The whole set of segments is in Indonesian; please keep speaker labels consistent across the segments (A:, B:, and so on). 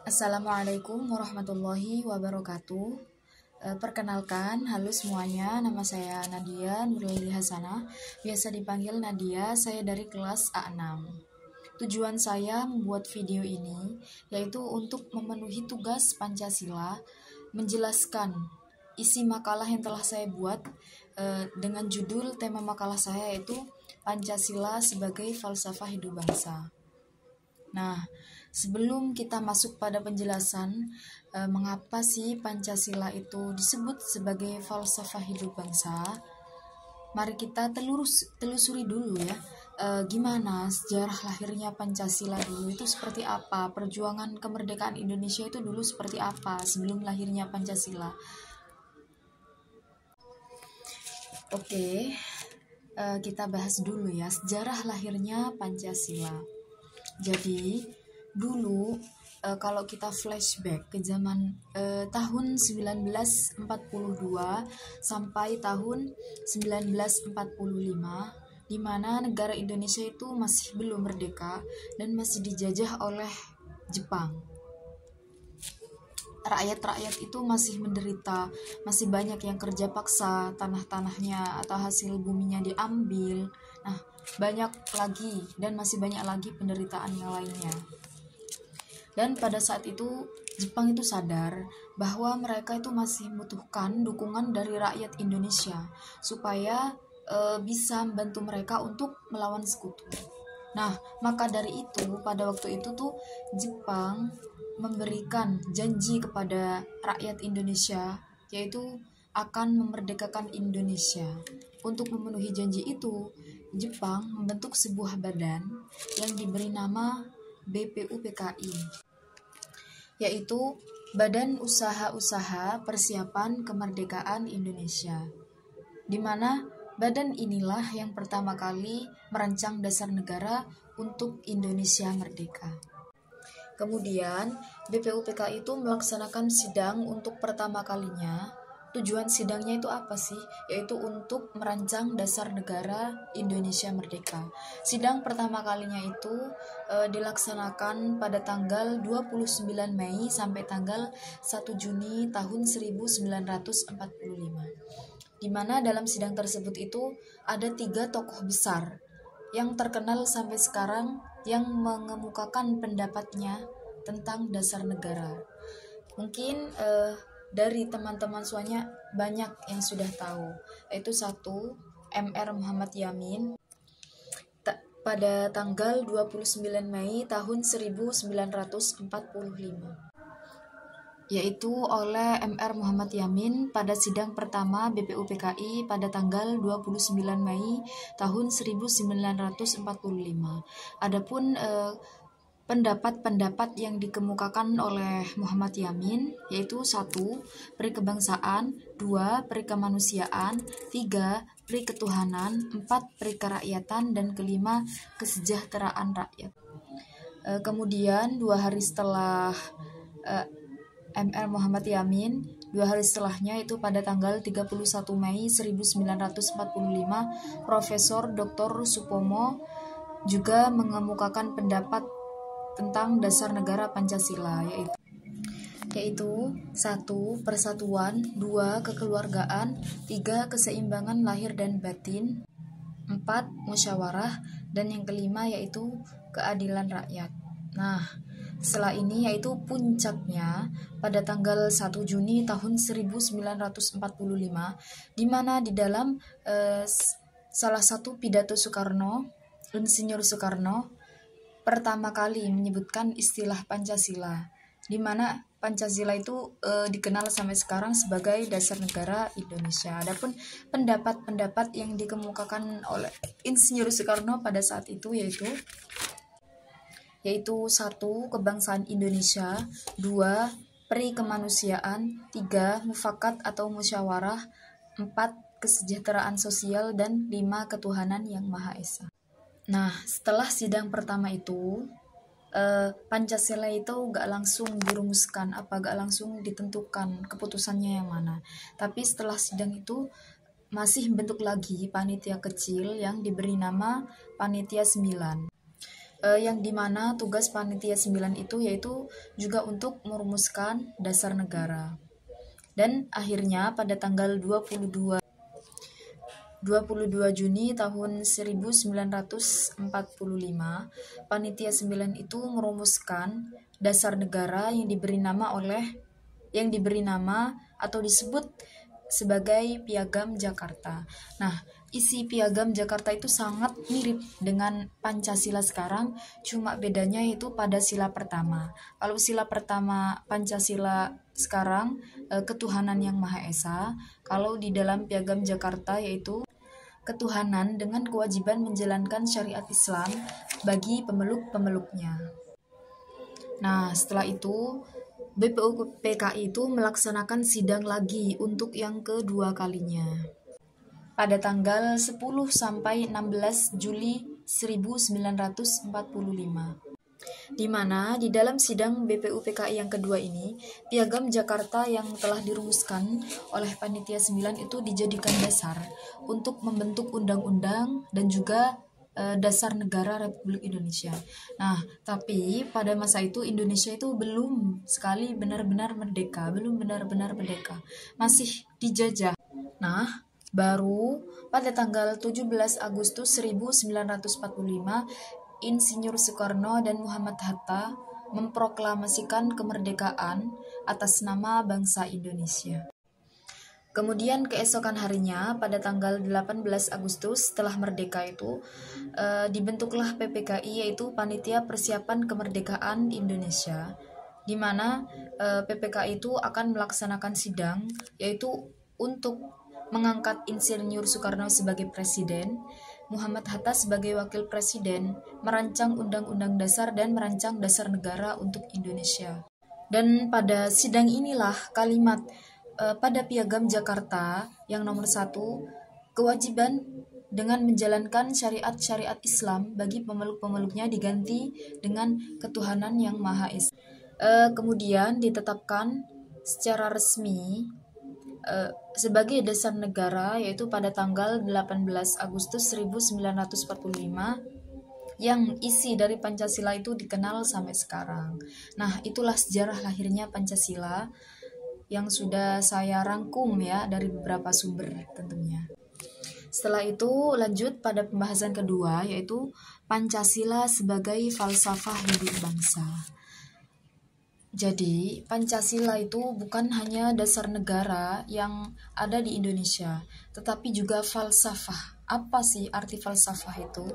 A: Assalamualaikum warahmatullahi wabarakatuh. Perkenalkan, halo semuanya, nama saya Nadia Nurlili Hasanah, biasa dipanggil Nadia, saya dari kelas A6. Tujuan saya membuat video ini yaitu untuk memenuhi tugas Pancasila, menjelaskan isi makalah yang telah saya buat dengan judul tema makalah saya yaitu Pancasila sebagai Falsafah Hidup Bangsa. Nah, sebelum kita masuk pada penjelasan mengapa sih Pancasila itu disebut sebagai falsafah hidup bangsa, mari kita telusuri dulu ya, gimana sejarah lahirnya Pancasila dulu itu seperti apa, perjuangan kemerdekaan Indonesia itu dulu seperti apa sebelum lahirnya Pancasila. Oke, kita bahas dulu ya sejarah lahirnya Pancasila. Jadi dulu kalau kita flashback ke zaman tahun 1942 sampai tahun 1945, di mana negara Indonesia itu masih belum merdeka dan masih dijajah oleh Jepang. Rakyat-rakyat itu masih menderita, masih banyak yang kerja paksa, tanah-tanahnya atau hasil buminya diambil. Nah, banyak lagi dan masih banyak lagi penderitaan yang lainnya. Dan pada saat itu Jepang itu sadar bahwa mereka itu masih membutuhkan dukungan dari rakyat Indonesia supaya bisa membantu mereka untuk melawan sekutu. Nah, maka dari itu pada waktu itu tuh Jepang memberikan janji kepada rakyat Indonesia yaitu akan memerdekakan Indonesia. Untuk memenuhi janji itu, Jepang membentuk sebuah badan yang diberi nama BPUPKI, yaitu Badan Usaha-Usaha Persiapan Kemerdekaan Indonesia, di mana badan inilah yang pertama kali merancang dasar negara untuk Indonesia merdeka. Kemudian, BPUPKI itu melaksanakan sidang untuk pertama kalinya. Tujuan sidangnya itu apa sih? Yaitu untuk merancang dasar negara Indonesia merdeka. Sidang pertama kalinya itu dilaksanakan pada tanggal 29 Mei sampai tanggal 1 Juni tahun 1945. Di mana dalam sidang tersebut itu ada 3 tokoh besar yang terkenal sampai sekarang yang mengemukakan pendapatnya tentang dasar negara. Mungkin dari teman-teman semuanya banyak yang sudah tahu, yaitu 1. Mr. Muhammad Yamin pada tanggal 29 Mei tahun 1945, yaitu oleh Mr. Muhammad Yamin pada sidang pertama BPUPKI pada tanggal 29 Mei tahun 1945. Adapun pendapat-pendapat yang dikemukakan oleh Muhammad Yamin yaitu 1. Peri kebangsaan, 2. Peri kemanusiaan, 3. Peri ketuhanan, 4. Peri kerakyatan, dan kelima kesejahteraan rakyat. Kemudian 2 hari setelah Mr. Muhammad Yamin, 2 hari setelahnya itu pada tanggal 31 Mei 1945, Profesor Dr. Supomo juga mengemukakan pendapat tentang dasar negara Pancasila, yaitu 1. Persatuan, 2. Kekeluargaan, 3. Keseimbangan lahir dan batin, 4. Musyawarah, dan yang kelima yaitu keadilan rakyat. Nah, setelah ini yaitu puncaknya pada tanggal 1 Juni tahun 1945, di mana di dalam salah satu pidato Soekarno, Insinyur Soekarno pertama kali menyebutkan istilah Pancasila, di mana Pancasila itu dikenal sampai sekarang sebagai dasar negara Indonesia. Adapun pendapat-pendapat yang dikemukakan oleh Insinyur Soekarno pada saat itu yaitu 1. Kebangsaan Indonesia, 2. Peri kemanusiaan, 3. Mufakat atau musyawarah, 4. Kesejahteraan sosial, dan 5. Ketuhanan yang Maha Esa. Nah, setelah sidang pertama itu Pancasila itu gak langsung dirumuskan, gak langsung ditentukan keputusannya yang mana. Tapi setelah sidang itu masih bentuk lagi panitia kecil yang diberi nama Panitia 9. yang dimana tugas panitia 9 itu yaitu juga untuk merumuskan dasar negara. Dan akhirnya pada tanggal 22 Juni tahun 1945, panitia 9 itu merumuskan dasar negara yang diberi nama atau disebut sebagai Piagam Jakarta. Nah, isi Piagam Jakarta itu sangat mirip dengan Pancasila sekarang, cuma bedanya itu pada sila pertama. Kalau sila pertama Pancasila sekarang ketuhanan yang Maha Esa, kalau di dalam Piagam Jakarta yaitu ketuhanan dengan kewajiban menjalankan syariat Islam bagi pemeluk-pemeluknya. Nah, setelah itu BPU PKI itu melaksanakan sidang lagi untuk yang kedua kalinya pada tanggal 10 sampai 16 Juli 1945. Di mana di dalam sidang BPU PKI yang kedua ini, Piagam Jakarta yang telah dirumuskan oleh Panitia 9 itu dijadikan dasar untuk membentuk undang-undang dan juga dasar negara Republik Indonesia. Nah, tapi pada masa itu Indonesia itu belum sekali benar-benar merdeka, masih dijajah. Nah, baru pada tanggal 17 Agustus 1945, Insinyur Soekarno dan Muhammad Hatta memproklamasikan kemerdekaan atas nama bangsa Indonesia. Kemudian keesokan harinya pada tanggal 18 Agustus setelah merdeka itu dibentuklah PPKI, yaitu Panitia Persiapan Kemerdekaan Indonesia, di mana PPKI itu akan melaksanakan sidang yaitu untuk mengangkat Insinyur Soekarno sebagai presiden, Muhammad Hatta sebagai wakil presiden, merancang undang-undang dasar dan merancang dasar negara untuk Indonesia. Dan pada sidang inilah kalimat pada Piagam Jakarta yang nomor 1, kewajiban dengan menjalankan syariat-syariat Islam bagi pemeluk-pemeluknya diganti dengan ketuhanan yang Maha Esa. Kemudian ditetapkan secara resmi sebagai dasar negara yaitu pada tanggal 18 Agustus 1945, yang isi dari Pancasila itu dikenal sampai sekarang. Nah, itulah sejarah lahirnya Pancasila yang sudah saya rangkum ya dari beberapa sumber tentunya. Setelah itu lanjut pada pembahasan kedua, yaitu Pancasila sebagai falsafah hidup bangsa. Jadi, Pancasila itu bukan hanya dasar negara yang ada di Indonesia, tetapi juga falsafah. Apa sih arti falsafah itu?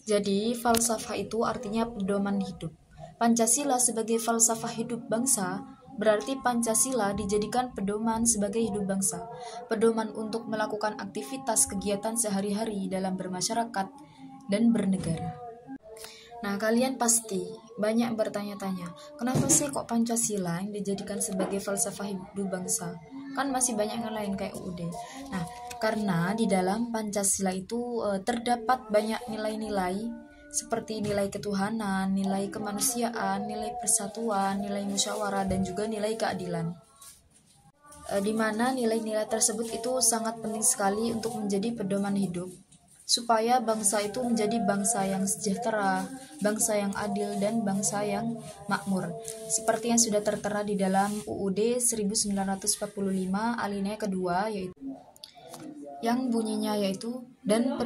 A: Jadi, falsafah itu artinya pedoman hidup. Pancasila sebagai falsafah hidup bangsa berarti Pancasila dijadikan pedoman sebagai hidup bangsa, pedoman untuk melakukan aktivitas kegiatan sehari-hari dalam bermasyarakat dan bernegara. Nah, kalian pasti banyak bertanya-tanya, kenapa sih kok Pancasila yang dijadikan sebagai falsafah hidup bangsa? Kan masih banyak yang lain kayak UUD. Nah, karena di dalam Pancasila itu terdapat banyak nilai-nilai seperti nilai ketuhanan, nilai kemanusiaan, nilai persatuan, nilai musyawarah, dan juga nilai keadilan. Di mana nilai-nilai tersebut itu sangat penting sekali untuk menjadi pedoman hidup, supaya bangsa itu menjadi bangsa yang sejahtera, bangsa yang adil, dan bangsa yang makmur. Seperti yang sudah tertera di dalam UUD 1945 alinea kedua, yaitu yang bunyinya yaitu dan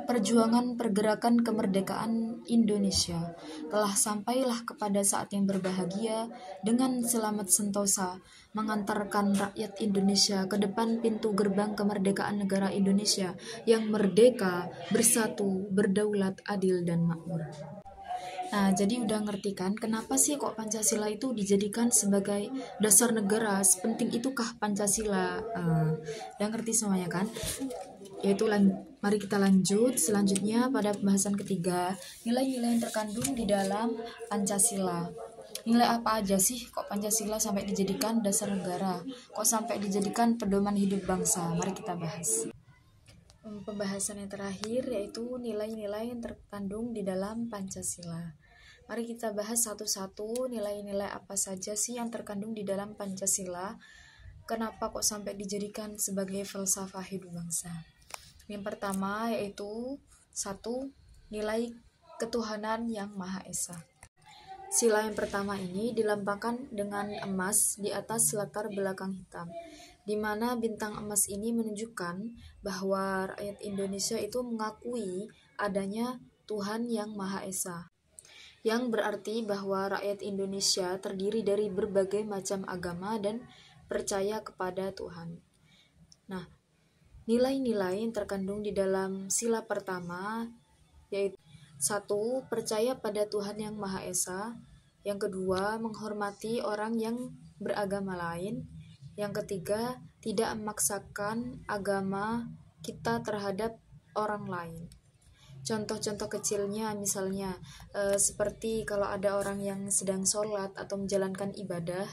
A: perjuangan pergerakan kemerdekaan Indonesia telah sampailah kepada saat yang berbahagia dengan selamat sentosa mengantarkan rakyat Indonesia ke depan pintu gerbang kemerdekaan negara Indonesia yang merdeka, bersatu, berdaulat, adil, dan makmur. Nah, jadi udah ngerti kan kenapa sih kok Pancasila itu dijadikan sebagai dasar negara? Sepenting itukah Pancasila? Udah ngerti semuanya kan? Yaitu mari kita lanjut selanjutnya pada pembahasan ketiga, nilai-nilai yang terkandung di dalam Pancasila. Nilai apa aja sih kok Pancasila sampai dijadikan dasar negara? Kok sampai dijadikan pedoman hidup bangsa? Mari kita bahas. Pembahasan yang terakhir yaitu nilai-nilai yang terkandung di dalam Pancasila. Mari kita bahas satu-satu nilai-nilai apa saja sih yang terkandung di dalam Pancasila. Kenapa kok sampai dijadikan sebagai falsafah hidup bangsa? Yang pertama yaitu 1. Nilai ketuhanan yang Maha Esa. Sila yang pertama ini dilambangkan dengan emas di atas latar belakang hitam, di mana bintang emas ini menunjukkan bahwa rakyat Indonesia itu mengakui adanya Tuhan yang Maha Esa, yang berarti bahwa rakyat Indonesia terdiri dari berbagai macam agama dan percaya kepada Tuhan. Nah, nilai-nilai yang terkandung di dalam sila pertama yaitu 1. Percaya pada Tuhan yang Maha Esa. Yang kedua, menghormati orang yang beragama lain. Yang ketiga, tidak memaksakan agama kita terhadap orang lain. Contoh-contoh kecilnya misalnya seperti kalau ada orang yang sedang sholat atau menjalankan ibadah,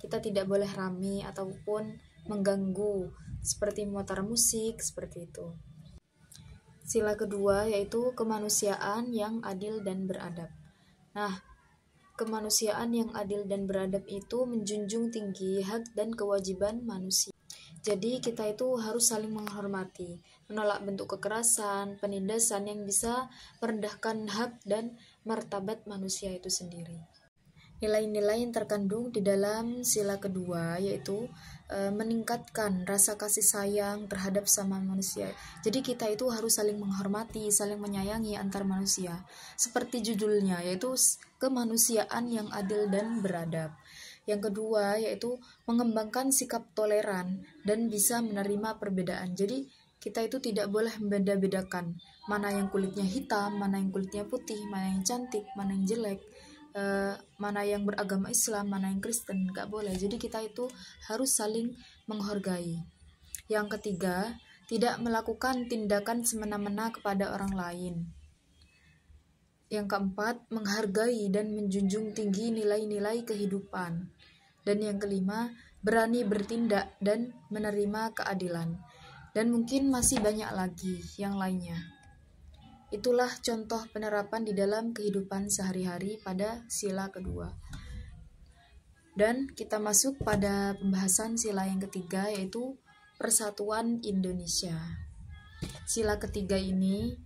A: kita tidak boleh rame ataupun mengganggu, seperti memutar musik, seperti itu. Sila kedua yaitu kemanusiaan yang adil dan beradab. Nah, kemanusiaan yang adil dan beradab itu menjunjung tinggi hak dan kewajiban manusia. Jadi kita itu harus saling menghormati, menolak bentuk kekerasan, penindasan yang bisa merendahkan hak dan martabat manusia itu sendiri. Nilai-nilai yang terkandung di dalam sila kedua yaitu meningkatkan rasa kasih sayang terhadap sama manusia. Jadi kita itu harus saling menghormati, saling menyayangi antar manusia. Seperti judulnya yaitu kemanusiaan yang adil dan beradab. Yang kedua yaitu mengembangkan sikap toleran dan bisa menerima perbedaan. Jadi kita itu tidak boleh membeda-bedakan mana yang kulitnya hitam, mana yang kulitnya putih, mana yang cantik, mana yang jelek, mana yang beragama Islam, mana yang Kristen, nggak boleh. Jadi kita itu harus saling menghargai. Yang ketiga, tidak melakukan tindakan semena-mena kepada orang lain. Yang keempat, menghargai dan menjunjung tinggi nilai-nilai kehidupan. Dan yang kelima, berani bertindak dan menerima keadilan. Dan mungkin masih banyak lagi yang lainnya. Itulah contoh penerapan di dalam kehidupan sehari-hari pada sila kedua. Dan kita masuk pada pembahasan sila yang ketiga yaitu Persatuan Indonesia. Sila ketiga ini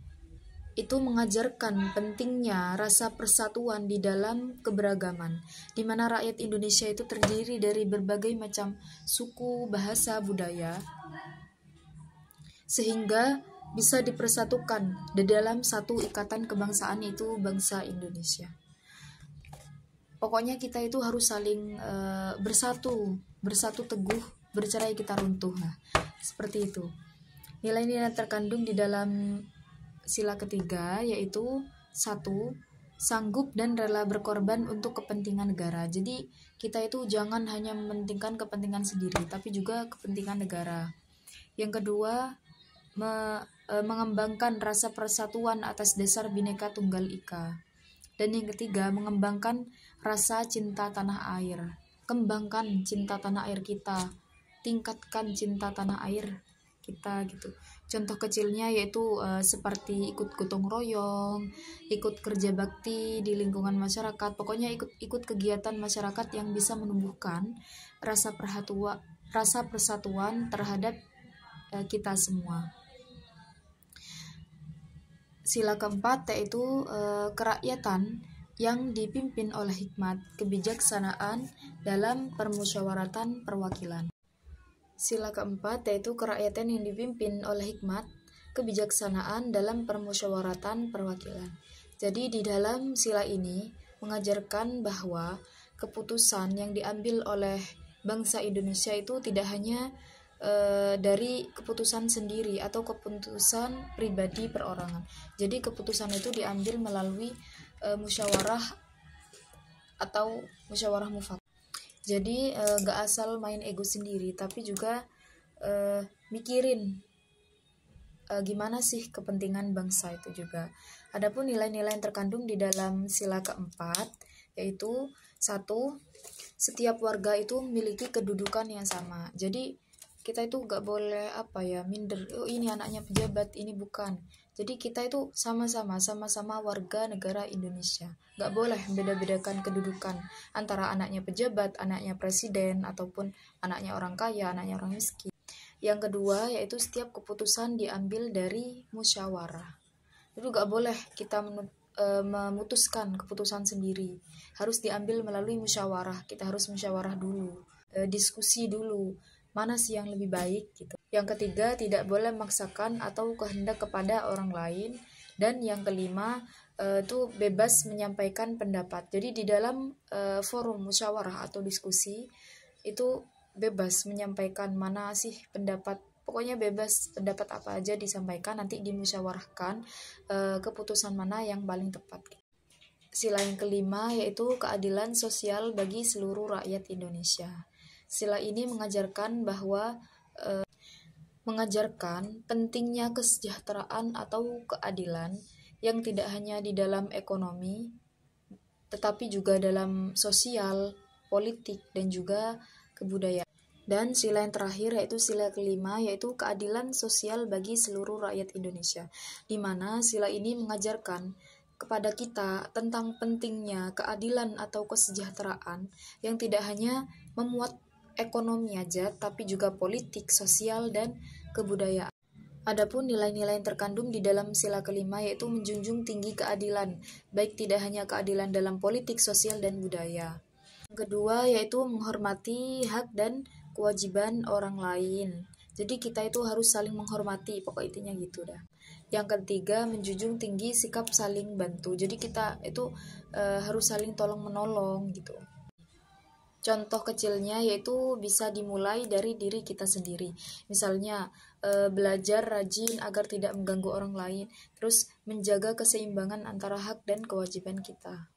A: itu mengajarkan pentingnya rasa persatuan di dalam keberagaman, di mana rakyat Indonesia itu terdiri dari berbagai macam suku, bahasa, budaya, sehingga bisa dipersatukan di dalam satu ikatan kebangsaan, itu bangsa Indonesia. Pokoknya kita itu harus saling bersatu teguh, bercerai kita runtuh. Nah, seperti itu. Nilai-nilai terkandung di dalam sila ketiga yaitu 1. Sanggup dan rela berkorban untuk kepentingan negara. Jadi kita itu jangan hanya mementingkan kepentingan sendiri, tapi juga kepentingan negara. Yang kedua, mengembangkan rasa persatuan atas dasar Bhinneka Tunggal Ika. Dan yang ketiga, mengembangkan rasa cinta tanah air. Kembangkan cinta tanah air kita, tingkatkan cinta tanah air kita gitu. Contoh kecilnya yaitu seperti ikut gotong royong, ikut kerja bakti di lingkungan masyarakat. Pokoknya ikut kegiatan masyarakat yang bisa menumbuhkan rasa persatuan terhadap kita semua. Sila keempat yaitu kerakyatan yang dipimpin oleh hikmat, kebijaksanaan dalam permusyawaratan perwakilan. Sila keempat yaitu kerakyatan yang dipimpin oleh hikmat, kebijaksanaan dalam permusyawaratan perwakilan. Jadi di dalam sila ini mengajarkan bahwa keputusan yang diambil oleh bangsa Indonesia itu tidak hanya dari keputusan sendiri atau keputusan pribadi perorangan. Jadi keputusan itu diambil melalui musyawarah atau musyawarah mufakat. Jadi gak asal main ego sendiri, tapi juga mikirin gimana sih kepentingan bangsa itu juga. Adapun nilai-nilai yang terkandung di dalam sila keempat yaitu 1. Setiap warga itu memiliki kedudukan yang sama. Jadi kita itu gak boleh minder, oh ini anaknya pejabat, ini bukan. Jadi kita itu sama-sama warga negara Indonesia. Gak boleh beda-bedakan kedudukan antara anaknya pejabat, anaknya presiden, ataupun anaknya orang kaya, anaknya orang miskin. Yang kedua yaitu setiap keputusan diambil dari musyawarah. Itu gak boleh kita memutuskan keputusan sendiri. Harus diambil melalui musyawarah. Kita harus musyawarah dulu, diskusi dulu, mana sih yang lebih baik gitu. Yang ketiga, tidak boleh memaksakan atau kehendak kepada orang lain. Dan yang kelima, itu bebas menyampaikan pendapat. Jadi di dalam forum musyawarah atau diskusi itu bebas menyampaikan mana sih pendapat, pokoknya bebas pendapat apa aja disampaikan, nanti dimusyawarahkan keputusan mana yang paling tepat. Sila yang kelima yaitu keadilan sosial bagi seluruh rakyat Indonesia. Sila ini mengajarkan pentingnya kesejahteraan atau keadilan yang tidak hanya di dalam ekonomi, tetapi juga dalam sosial, politik, dan juga kebudayaan. Dan sila yang terakhir yaitu sila kelima, yaitu keadilan sosial bagi seluruh rakyat Indonesia, di mana sila ini mengajarkan kepada kita tentang pentingnya keadilan atau kesejahteraan yang tidak hanya memuat ekonomi aja, tapi juga politik, sosial, dan kebudayaan. Adapun nilai-nilai yang terkandung di dalam sila kelima yaitu menjunjung tinggi keadilan, baik tidak hanya keadilan dalam politik, sosial, dan budaya. Yang kedua yaitu menghormati hak dan kewajiban orang lain. Jadi kita itu harus saling menghormati, pokok intinya gitu dah. Yang ketiga, menjunjung tinggi sikap saling bantu. Jadi kita itu harus saling tolong menolong gitu. Contoh kecilnya yaitu bisa dimulai dari diri kita sendiri. Misalnya belajar rajin agar tidak mengganggu orang lain, terus menjaga keseimbangan antara hak dan kewajiban kita.